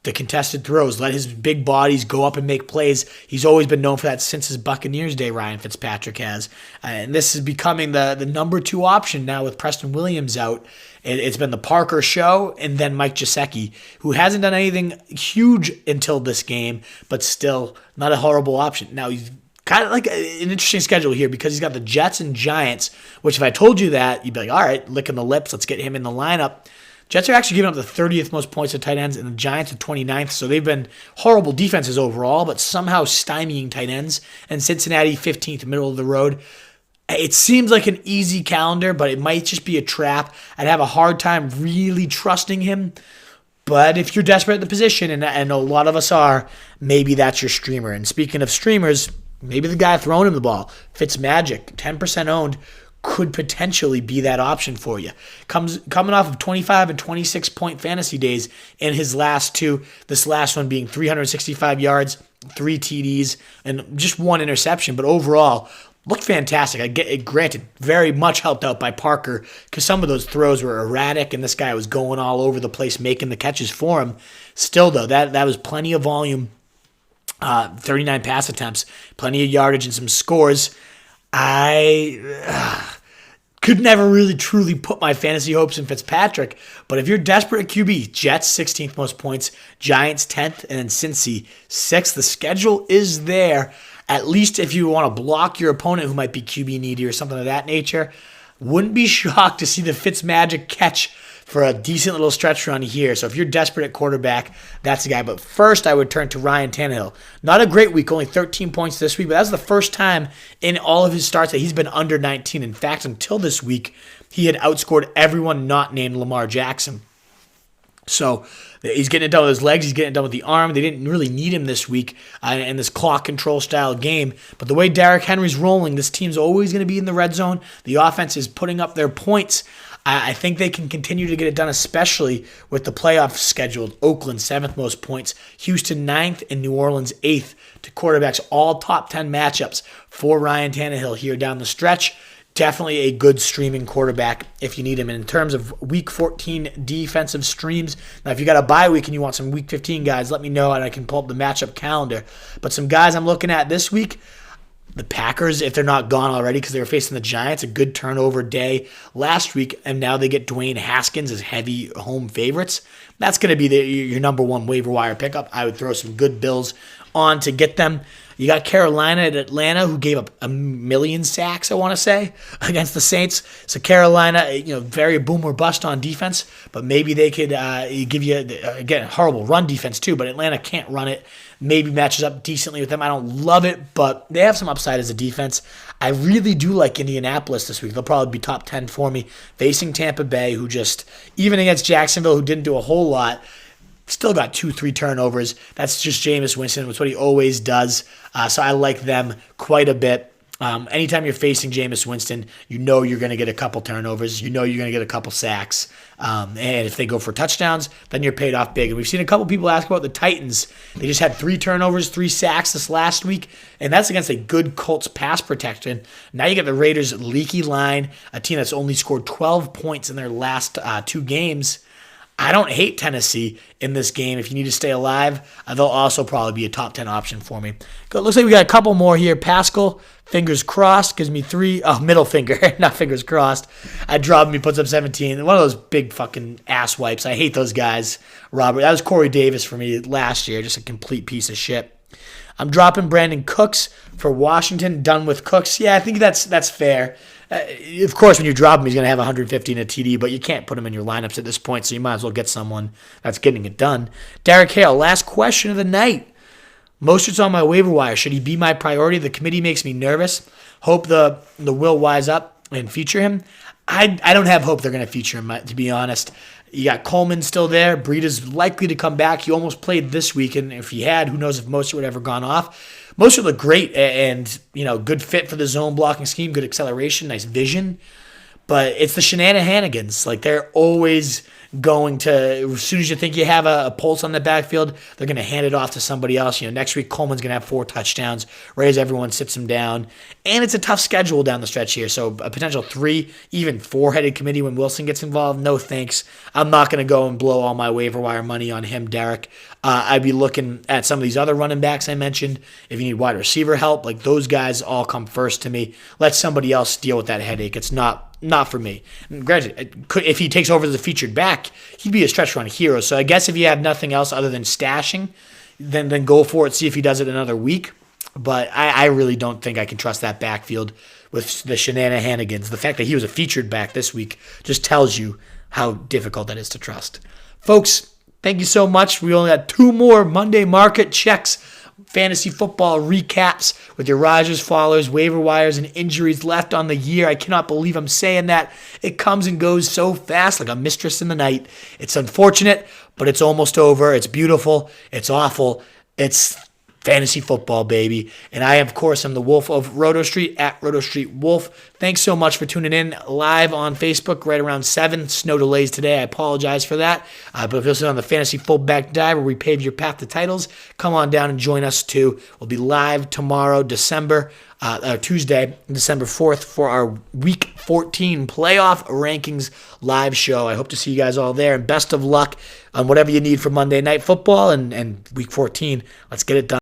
the contested throws, let his big bodies go up and make plays. He's always been known for that since his Buccaneers day, Ryan Fitzpatrick has. And this is becoming the number 2 option now with Preston Williams out. It's been the Parker show and then Mike Gesicki, who hasn't done anything huge until this game, but still not a horrible option. Now, he's kind of like an interesting schedule here because he's got the Jets and Giants, which if I told you that, you'd be like, all right, licking the lips, let's get him in the lineup. Jets are actually giving up the 30th most points to tight ends, and the Giants are 29th, so they've been horrible defenses overall, but somehow stymieing tight ends. And Cincinnati, 15th, middle of the road. It seems like an easy calendar, but it might just be a trap. I'd have a hard time really trusting him. But if you're desperate at the position, and a lot of us are, maybe that's your streamer. And speaking of streamers, maybe the guy throwing him the ball, Fitzmagic, 10% owned, could potentially be that option for you. Coming off of 25 and 26 point fantasy days in his last two, this last one being 365 yards, 3 TDs, and just 1 interception. But overall, looked fantastic. I get it, granted, very much helped out by Parker because some of those throws were erratic and this guy was going all over the place making the catches for him. Still, though, that was plenty of volume, 39 pass attempts, plenty of yardage and some scores. I could never really truly put my fantasy hopes in Fitzpatrick, but if you're desperate at QB, Jets 16th most points, Giants 10th, and then Cincy 6th. The schedule is there. At least if you want to block your opponent who might be QB needy or something of that nature, wouldn't be shocked to see the Fitzmagic catch for a decent little stretch run here. So if you're desperate at quarterback, that's the guy. But first, I would turn to Ryan Tannehill. Not a great week, only 13 points this week, but that's the first time in all of his starts that he's been under 19. In fact, until this week, he had outscored everyone not named Lamar Jackson. So he's getting it done with his legs. He's getting it done with the arm. They didn't really need him this week in this clock control style game. But the way Derrick Henry's rolling, this team's always going to be in the red zone. The offense is putting up their points. I think they can continue to get it done, especially with the playoff scheduled. Oakland, 7th most points. Houston, 9th, and New Orleans, 8th to quarterbacks. All top 10 matchups for Ryan Tannehill here down the stretch. Definitely a good streaming quarterback if you need him. And in terms of Week 14 defensive streams, now if you got a bye week and you want some Week 15 guys, let me know and I can pull up the matchup calendar. But some guys I'm looking at this week, the Packers, if they're not gone already because they were facing the Giants, a good turnover day last week, and now they get Dwayne Haskins as heavy home favorites. That's going to be your number one waiver wire pickup. I would throw some good bills on to get them. You got Carolina at Atlanta, who gave up 1 million sacks, I want to say, against the Saints. So Carolina, very boom or bust on defense, but maybe they could give you, again, horrible run defense too, but Atlanta can't run it. Maybe matches up decently with them. I don't love it, but they have some upside as a defense. I really do like Indianapolis this week. They'll probably be top 10 for me, facing Tampa Bay, who just, even against Jacksonville, who didn't do a whole lot, still got 2-3 turnovers. That's just Jameis Winston. That's what he always does. So I like them quite a bit. Anytime you're facing Jameis Winston, you know you're going to get a couple turnovers. You know you're going to get a couple sacks. And if they go for touchdowns, then you're paid off big. And we've seen a couple people ask about the Titans. They just had 3 turnovers, 3 sacks this last week, and that's against a good Colts pass protection. Now you get the Raiders' leaky line, a team that's only scored 12 points in their last 2 games. I don't hate Tennessee in this game. If you need to stay alive, they'll also probably be a top 10 option for me. Looks like we got a couple more here. Pascal, fingers crossed, gives me 3. Oh, middle finger, not fingers crossed. I drop him, he puts up 17. One of those big fucking ass wipes. I hate those guys, Robert. That was Corey Davis for me last year, just a complete piece of shit. I'm dropping Brandon Cooks for Washington, done with Cooks. Yeah, I think that's fair. Of course, when you drop him, he's going to have 150 and a TD, but you can't put him in your lineups at this point, so you might as well get someone that's getting it done. Derek Hale, last question of the night. Mostert's on my waiver wire. Should he be my priority? The committee makes me nervous. Hope the will wise up and feature him. I don't have hope they're going to feature him, to be honest. You got Coleman still there. Breida's likely to come back. He almost played this week, and if he had, who knows if Mostert would have ever gone off. Mostert looked great and good fit for the zone blocking scheme, good acceleration, nice vision. But it's the shenanigans. Like, they're always going to, as soon as you think you have a pulse on the backfield, they're going to hand it off to somebody else. Next week, Coleman's going to have 4 touchdowns, raise everyone, sits him down. And it's a tough schedule down the stretch here. So a potential 3, even 4-headed committee when Wilson gets involved. No thanks. I'm not going to go and blow all my waiver wire money on him, Derek. I'd be looking at some of these other running backs I mentioned. If you need wide receiver help, like, those guys all come first to me. Let somebody else deal with that headache. It's not for me. Granted, if he takes over as a featured back, he'd be a stretch run hero. So I guess if you have nothing else other than stashing, then go for it. See if he does it another week. But I really don't think I can trust that backfield with the shenanigans. The fact that he was a featured back this week just tells you how difficult that is to trust. Folks, thank you so much. We only got 2 more Monday market checks, fantasy football recaps with your Rogers followers, waiver wires, and injuries left on the year. I cannot believe I'm saying that. It comes and goes so fast, like a mistress in the night. It's unfortunate, but it's almost over. It's beautiful. It's awful. It's fantasy football, baby. And I, of course, am the Wolf of Roto Street, at Roto Street Wolf. Thanks so much for tuning in live on Facebook right around 7. Snow delays today. I apologize for that. But if you're listening on the Fantasy Fullback Dive where we pave your path to titles, come on down and join us too. We'll be live tomorrow, Tuesday, December 4th for our Week 14 Playoff Rankings live show. I hope to see you guys all there. And best of luck on whatever you need for Monday Night Football and Week 14. Let's get it done.